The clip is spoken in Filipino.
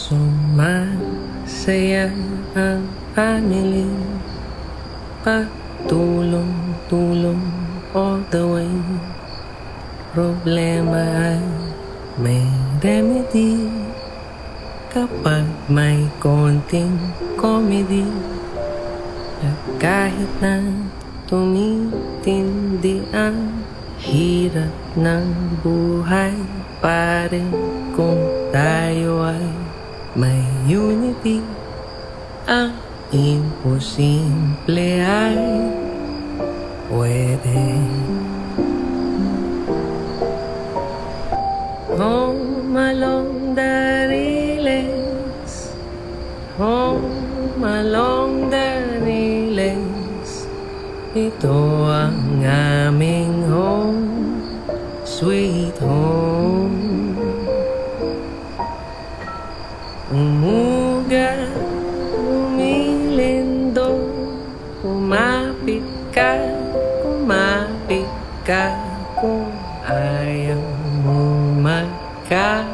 Sumasaya ang family, pagtulong-tulong all the way. Problema ay may remedy kapag may konting comedy. At kahit na tumitindi ang hirap ng buhay, pa rin kung tayo ay may unity, ang imposible ay pwede. Home along the relays, home along the relays, ito ang aming home, sweet home. Umuga, umilindo, kumapit ka kung ayaw mo magka-dugo.